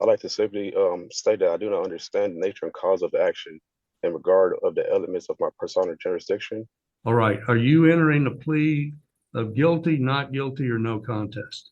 like to simply state that I do not understand the nature and cause of the action in regard of the elements of my personal jurisdiction. All right. Are you entering a plea of guilty, not guilty, or no contest?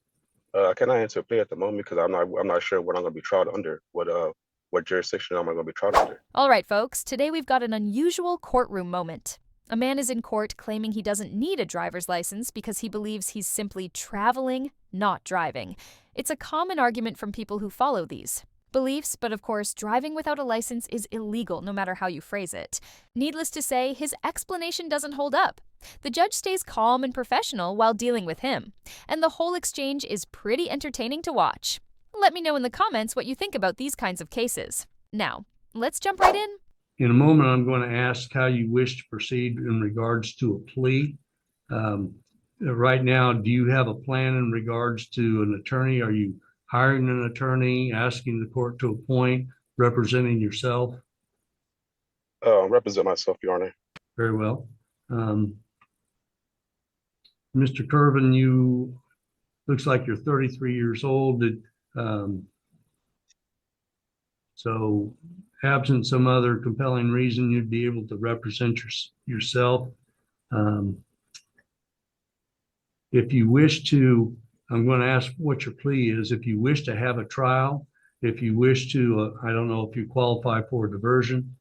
Can I enter a plea at the moment because I'm not sure what I'm going to be tried under. What jurisdiction am I going to be tried under? All right, folks, today we've got an unusual courtroom moment. A man is in court claiming he doesn't need a driver's license because he believes he's simply traveling, not driving. It's a common argument from people who follow these beliefs, but of course, driving without a license is illegal no matter how you phrase it. Needless to say, his explanation doesn't hold up. The judge stays calm and professional while dealing with him, and the whole exchange is pretty entertaining to watch. Let me know in the comments what you think about these kinds of cases. Now, let's jump right in. In a moment, I'm going to ask how you wish to proceed in regards to a plea. Right now, do you have a plan in regards to an attorney? Are you hiring an attorney, asking the court to appoint, representing yourself? Represent myself, Your Honor. Very well. Mr. Curvin, you looks like you're 33 years old. So absent some other compelling reason, you'd be able to represent yourself. If you wish to, I'm going to ask what your plea is. If you wish to have a trial, if you wish to, I don't know if you qualify for a diversion,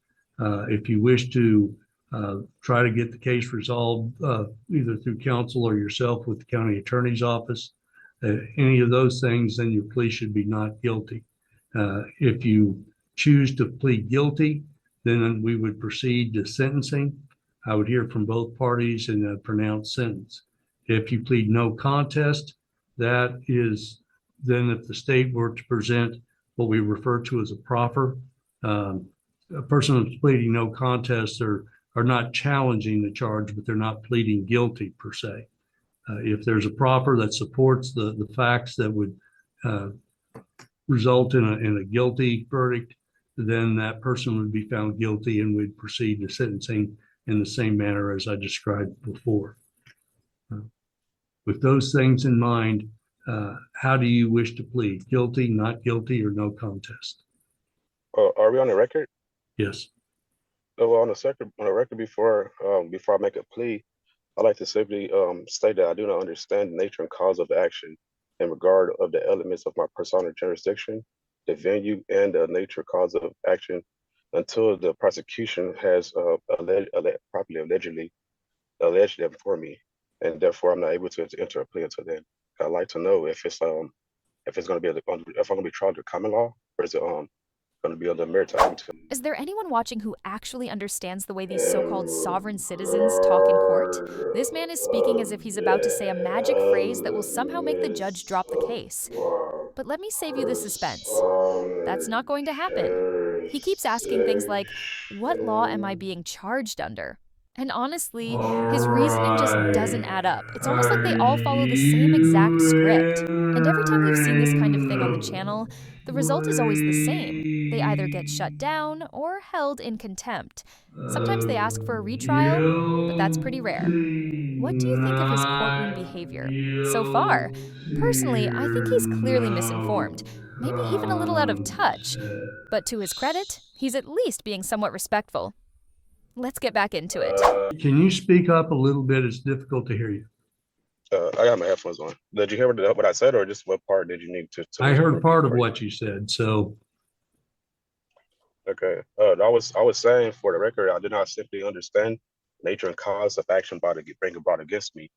if you wish to try to get the case resolved either through counsel or yourself with the county attorney's office, any of those things, then your plea should be not guilty. If you choose to plead guilty, then we would proceed to sentencing. I would hear from both parties in a pronounced sentence. If you plead no contest, that is then if the state were to present what we refer to as a proffer, a person who's pleading no contest are not challenging the charge, but they're not pleading guilty per se. If there's a proffer that supports the facts that would result in a guilty verdict, then that person would be found guilty and we'd proceed to sentencing in the same manner as I described before. With those things in mind, how do you wish to plead? Guilty, not guilty, or no contest? Are we on the record? Yes. Well, on the record before I make a plea, I'd like to simply state that I do not understand the nature and cause of the action in regard of the elements of my personal jurisdiction, the venue, and the nature cause of action until the prosecution has properly alleged them for me, and therefore I'm not able to enter a plea until then. I'd like to know if it's going to be if I'm going to be tried under common law, or is it going to be under maritime? Is there anyone watching who actually understands the way these so-called sovereign citizens talk in court? This man is speaking as if he's about to say a magic phrase that will somehow make the judge drop the case. But let me save you the suspense. That's not going to happen. He keeps asking things like, what law am I being charged under? And honestly, his reasoning just doesn't add up. It's almost like they all follow the same exact script. And every time we've seen this kind of thing on the channel, the result is always the same. They either get shut down or held in contempt. Sometimes they ask for a retrial, but that's pretty rare. What do you think of his courtroom behavior so far? Personally, I think he's clearly misinformed, maybe even a little out of touch. But to his credit, he's at least being somewhat respectful. Let's get back into it. Can you speak up a little bit? It's difficult to hear you. I got my headphones on. Did you hear what I said, or just what part did you need to I heard part of what you said, so. Okay. I was saying, for the record, I did not simply understand nature and cause of action brought against me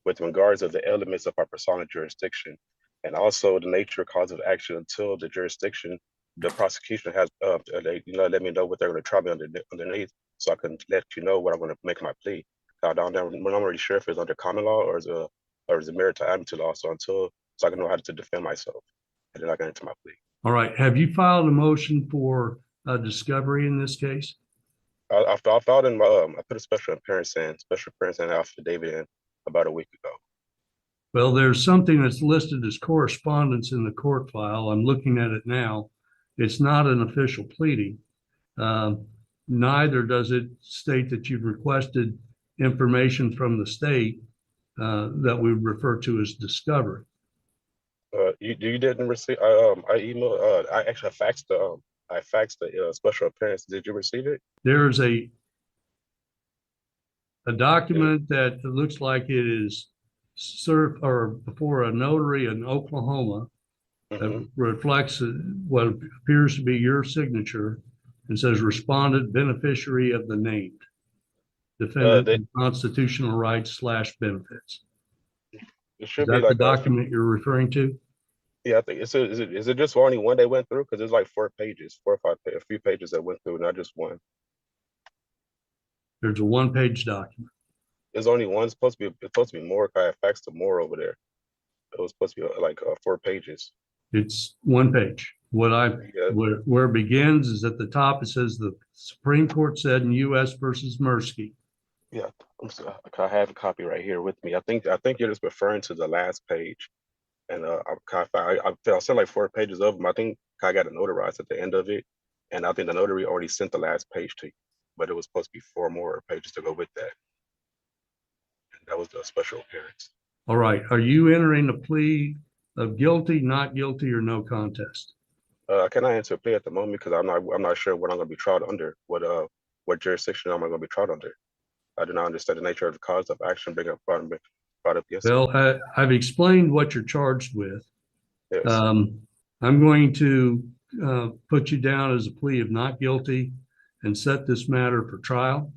with regards of the elements of our personal jurisdiction, and also the nature cause of action until the jurisdiction, the prosecution has let me know what they're going to try me underneath, so I can let you know what I'm going to make my plea. I'm not really sure if it's under common law or is it maritime law. So I can know how to defend myself, and then I can enter my plea. All right. Have you filed a motion for discovery in this case? I filed in my I put a special appearance and affidavit in about a week ago. Well, there's something that's listed as correspondence in the court file. I'm looking at it now. It's not an official pleading. Neither does it state that you've requested information from the state that we refer to as discovery. You didn't receive. I emailed. I actually faxed the. I faxed the special appearance. Did you receive it? There's a document that looks like it is served or before a notary in Oklahoma Mm-hmm. that reflects what appears to be your signature and says respondent beneficiary of the named defendant They, in constitutional rights slash benefits. it Is should be that the like a. document you're referring to? Yeah, I think it's a, is it just only one they went through? Because it's like 4 pages, 4 or 5, a few pages that went through, not just one. There's a one-page document. There's only one. It's supposed to be more. 'Cause I faxed the more over there. It was supposed to be like 4 pages. It's one page. Yeah, Where it begins is at the top. It says the Supreme Court said in U.S. versus Mirsky. yeah. I have a copy right here with me. I think you're just referring to the last page, and I sent like 4 pages of them. I think I got it notarized at the end of it, and I think the notary already sent the last page to you, but it was supposed to be 4 more pages to go with that. And that was the special appearance. All right. Are you entering a plea of guilty, not guilty, or no contest? Can I answer a plea at the moment because I'm not sure what I'm going to be tried under. What jurisdiction am I going to be tried under? I do not understand the nature of the cause of action being brought up yesterday. Well, I've explained what you're charged with. Yes. I'm going to put you down as a plea of not guilty and set this matter for trial.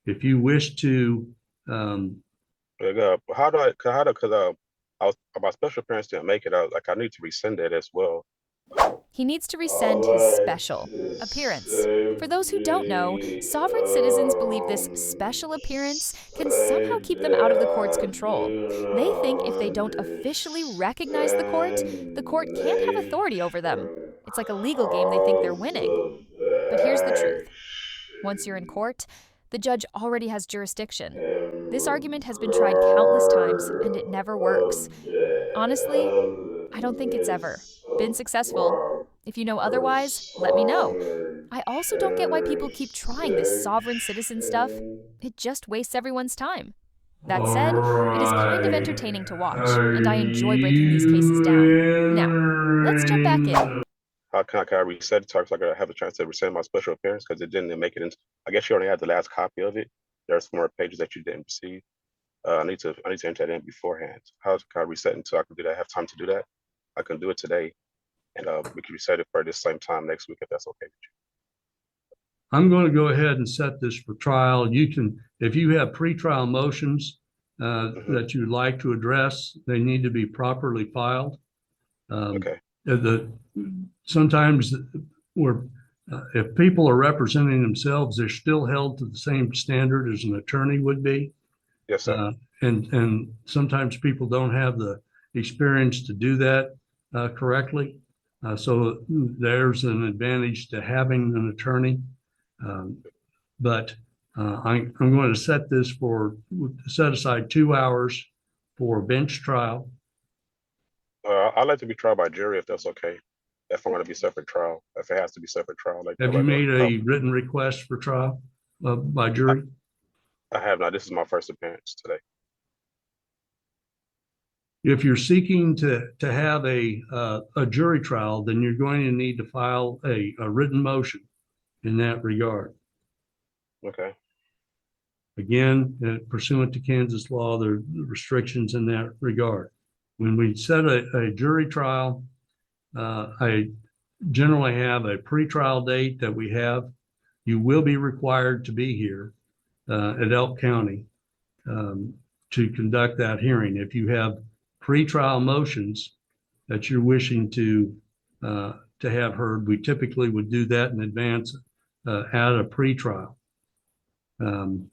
If you wish to, Because I was my special appearance didn't make it. I need to rescind it as well. He needs to rescind his special appearance. For those who don't know, sovereign citizens believe this special appearance can somehow keep them out of the court's control. They think if they don't officially recognize the court can't have authority over them. It's like a legal game they think they're winning. But here's the truth. Once you're in court, the judge already has jurisdiction. This argument has been tried countless times, and it never works. Honestly, I don't think it's ever been successful. If you know otherwise, let me know. I also don't get why people keep trying this sovereign citizen stuff. It just wastes everyone's time. That said, it is kind of entertaining to watch, and I enjoy breaking these cases down. Now, let's jump back in. How can I reset it so I can have a chance to rescind my special appearance because it didn't make it into. I guess you only had the last copy of it. There's some more pages that you didn't receive. I need to enter that in beforehand. How can I reset it so I can do that? I have time to do that. I can do it today, and we can reset it for this same time next week if that's okay with you. I'm going to go ahead and set this for trial. You can, if you have pretrial motions that you'd like to address, they need to be properly filed. Okay. Sometimes if people are representing themselves, they're still held to the same standard as an attorney would be. Yes, sir. And sometimes people don't have the experience to do that correctly. So there's an advantage to having an attorney. But I'm going to set aside 2 hours for bench trial. I'd like to be tried by jury if that's okay. If I'm going to be separate trial, if it has to be separate trial. Have you made a written request for trial by jury? I have not. This is my first appearance today. If you're seeking to have a jury trial, then you're going to need to file a written motion in that regard. Okay. Again, pursuant to Kansas law, there are restrictions in that regard. When we set a jury trial, I generally have a pretrial date that we have. You will be required to be here at Elk County to conduct that hearing. If you have pretrial motions that you're wishing to have heard, we typically would do that in advance at a pretrial. I'm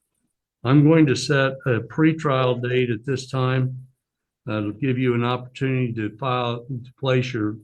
going to set a pretrial date at this time. It'll give you an opportunity to place your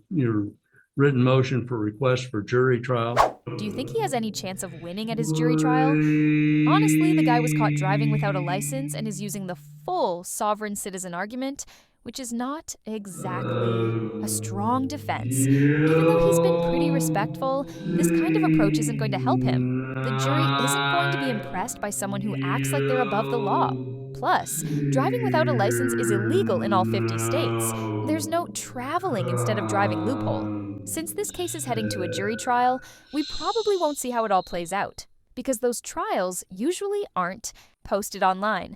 written motion for request for jury trial. Do you think he has any chance of winning at his jury trial? Honestly, the guy was caught driving without a license and is using the full sovereign citizen argument, which is not exactly a strong defense. Even though he's been pretty respectful, this kind of approach isn't going to help him. The jury isn't going to be impressed by someone who acts like they're above the law. Plus, driving without a license is illegal in all 50 states. There's no traveling instead of driving loophole. Since this case is heading to a jury trial, we probably won't see how it all plays out, because those trials usually aren't posted online.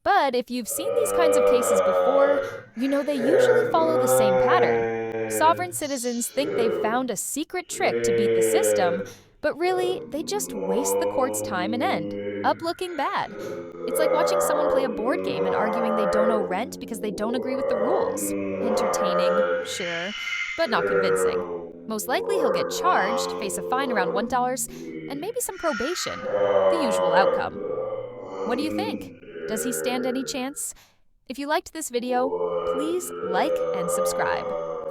But if you've seen these kinds of cases before, you know they usually follow the same pattern. Sovereign citizens think they've found a secret trick to beat the system, but really, they just waste the court's time and end up looking bad. It's like watching someone play a board game and arguing they don't owe rent because they don't agree with the rules. Entertaining, sure, but not convincing. Most likely he'll get charged, face a fine around $1, and maybe some probation. The usual outcome. What do you think? Does he stand any chance? If you liked this video, please like and subscribe.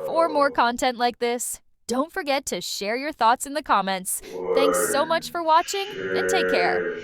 For more content like this, don't forget to share your thoughts in the comments. Thanks so much for watching, and take care.